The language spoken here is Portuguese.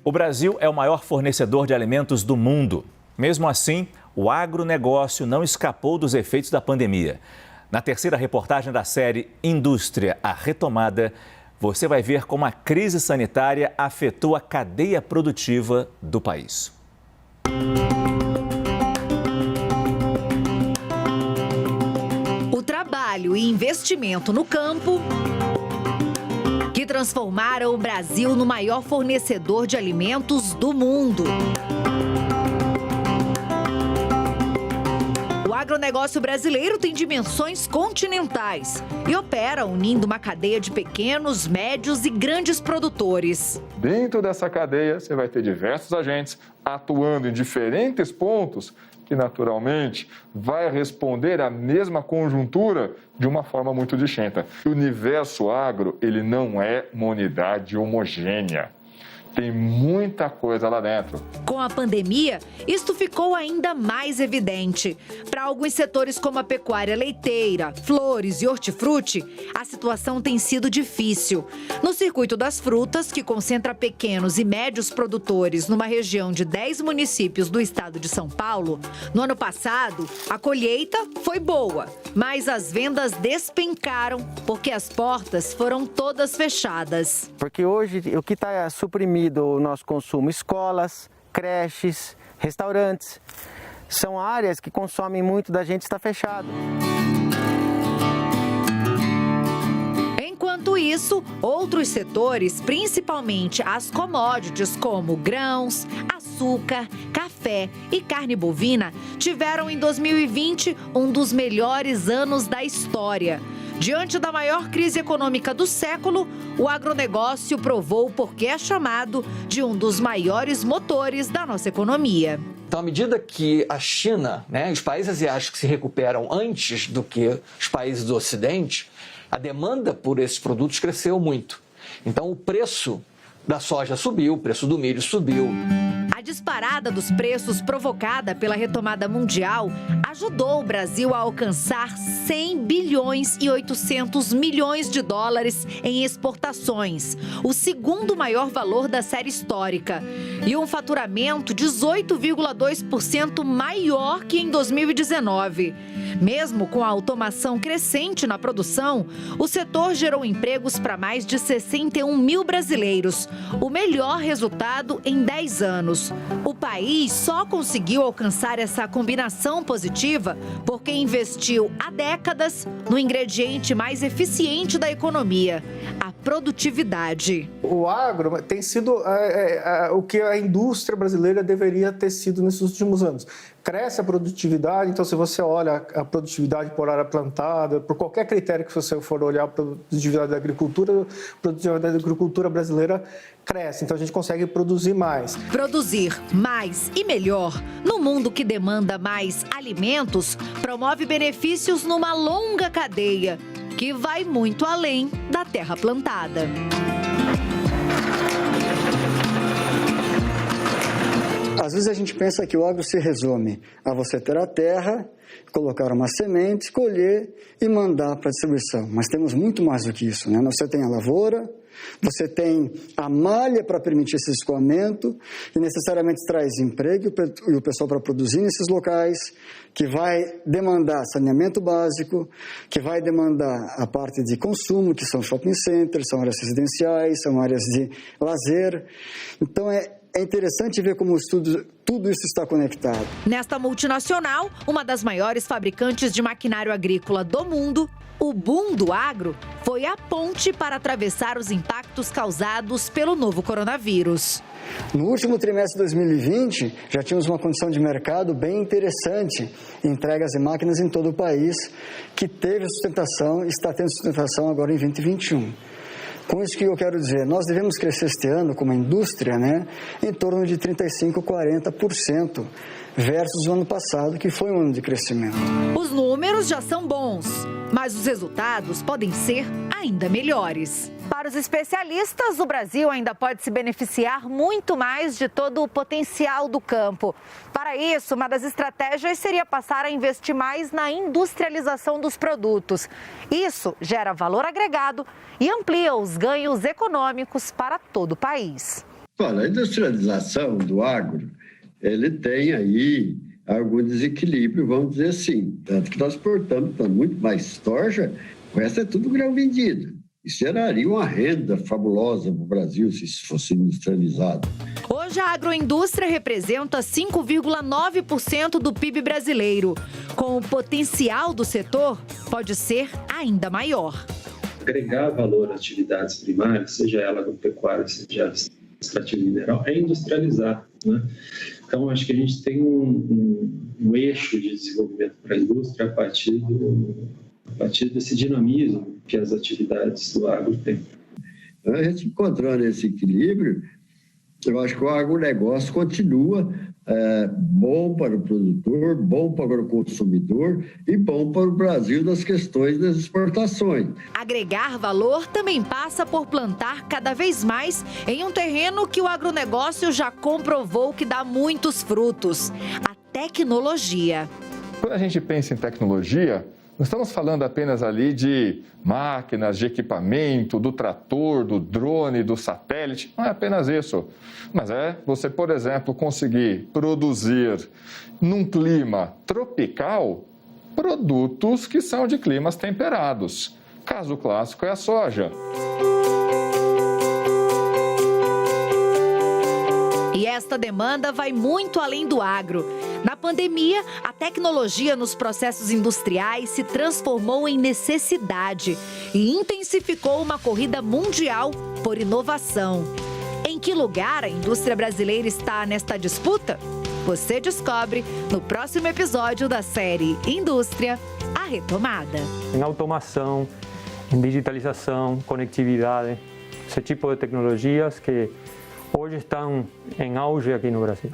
O Brasil é o maior fornecedor de alimentos do mundo. Mesmo assim, o agronegócio não escapou dos efeitos da pandemia. Na terceira reportagem da série Indústria, a Retomada, você vai ver como a crise sanitária afetou a cadeia produtiva do país. O trabalho e investimento no campo que transformaram o Brasil no maior fornecedor de alimentos do mundo. O agronegócio brasileiro tem dimensões continentais e opera unindo uma cadeia de pequenos, médios e grandes produtores. Dentro dessa cadeia, você vai ter diversos agentes atuando em diferentes pontos que, naturalmente, vai responder à mesma conjuntura de uma forma muito distinta. O universo agro, ele não é uma unidade homogênea. Tem muita coisa lá dentro. Com a pandemia, isto ficou ainda mais evidente. Para alguns setores como a pecuária leiteira, flores e hortifruti, a situação tem sido difícil. No circuito das frutas, que concentra pequenos e médios produtores numa região de 10 municípios do estado de São Paulo, no ano passado, a colheita foi boa, mas as vendas despencaram porque as portas foram todas fechadas. Porque hoje o que está suprimido o nosso consumo, escolas, creches, restaurantes, são áreas que consomem muito da gente, está fechado. Enquanto isso, outros setores, principalmente as commodities como grãos, açúcar, café e carne bovina, tiveram em 2020 um dos melhores anos da história. Diante da maior crise econômica do século, o agronegócio provou porque é chamado de um dos maiores motores da nossa economia. Então, à medida que a China, os países asiáticos se recuperam antes do que os países do Ocidente, a demanda por esses produtos cresceu muito. Então, o preço da soja subiu, o preço do milho subiu. A disparada dos preços provocada pela retomada mundial ajudou o Brasil a alcançar 100 bilhões e 800 milhões de dólares em exportações, o segundo maior valor da série histórica, e um faturamento 18,2% maior que em 2019. Mesmo com a automação crescente na produção, o setor gerou empregos para mais de 61 mil brasileiros, o melhor resultado em 10 anos. O país só conseguiu alcançar essa combinação positiva porque investiu há décadas no ingrediente mais eficiente da economia, a produtividade. O agro tem sido o que a indústria brasileira deveria ter sido nesses últimos anos. Cresce a produtividade, então se você olha a produtividade por área plantada, por qualquer critério que você for olhar a produtividade da agricultura brasileira cresce, então a gente consegue produzir mais. Produzir mais e melhor no mundo que demanda mais alimentos promove benefícios numa longa cadeia que vai muito além da terra plantada. Às vezes a gente pensa que o agro se resume a você ter a terra, colocar uma semente, colher e mandar para a distribuição. Mas temos muito mais do que isso, Você tem a lavoura, você tem a malha para permitir esse escoamento e necessariamente traz emprego e o pessoal para produzir nesses locais, que vai demandar saneamento básico, que vai demandar a parte de consumo, que são shopping centers, são áreas residenciais, são áreas de lazer. Então é interessante ver como tudo isso está conectado. Nesta multinacional, uma das maiores fabricantes de maquinário agrícola do mundo, o boom do agro foi a ponte para atravessar os impactos causados pelo novo coronavírus. No último trimestre de 2020, já tínhamos uma condição de mercado bem interessante, entregas de máquinas em todo o país, que teve sustentação e está tendo sustentação agora em 2021. Com isso que eu quero dizer, nós devemos crescer este ano como indústria, em torno de 35% a 40% versus o ano passado, que foi um ano de crescimento. Os números já são bons, mas os resultados podem ser ainda melhores. Para os especialistas, o Brasil ainda pode se beneficiar muito mais de todo o potencial do campo. Para isso, uma das estratégias seria passar a investir mais na industrialização dos produtos. Isso gera valor agregado e amplia os ganhos econômicos para todo o país. Olha, a industrialização do agro, ele tem aí algum desequilíbrio, vamos dizer assim. Tanto que nós exportamos muito mais soja, o resto é tudo grão vendido. Isso geraria uma renda fabulosa para o Brasil se isso fosse industrializado. Hoje a agroindústria representa 5,9% do PIB brasileiro. Com o potencial do setor, pode ser ainda maior. Agregar valor às atividades primárias, seja ela agropecuária, seja ela extrativo mineral, é industrializar, né? Então, acho que a gente tem um eixo de desenvolvimento para a indústria a partir desse dinamismo que as atividades do agro têm. A gente encontrando esse equilíbrio, eu acho que o agronegócio continua bom para o produtor, bom para o consumidor e bom para o Brasil nas questões das exportações. Agregar valor também passa por plantar cada vez mais em um terreno que o agronegócio já comprovou que dá muitos frutos: a tecnologia. Quando a gente pensa em tecnologia, não estamos falando apenas ali de máquinas, de equipamento, do trator, do drone, do satélite. Não é apenas isso. Mas é você, por exemplo, conseguir produzir num clima tropical produtos que são de climas temperados. Caso clássico é a soja. E esta demanda vai muito além do agro. Na pandemia, a tecnologia nos processos industriais se transformou em necessidade e intensificou uma corrida mundial por inovação. Em que lugar a indústria brasileira está nesta disputa? Você descobre no próximo episódio da série Indústria, a Retomada. Em automação, em digitalização, conectividade, esse tipo de tecnologias que hoje estão em auge aqui no Brasil.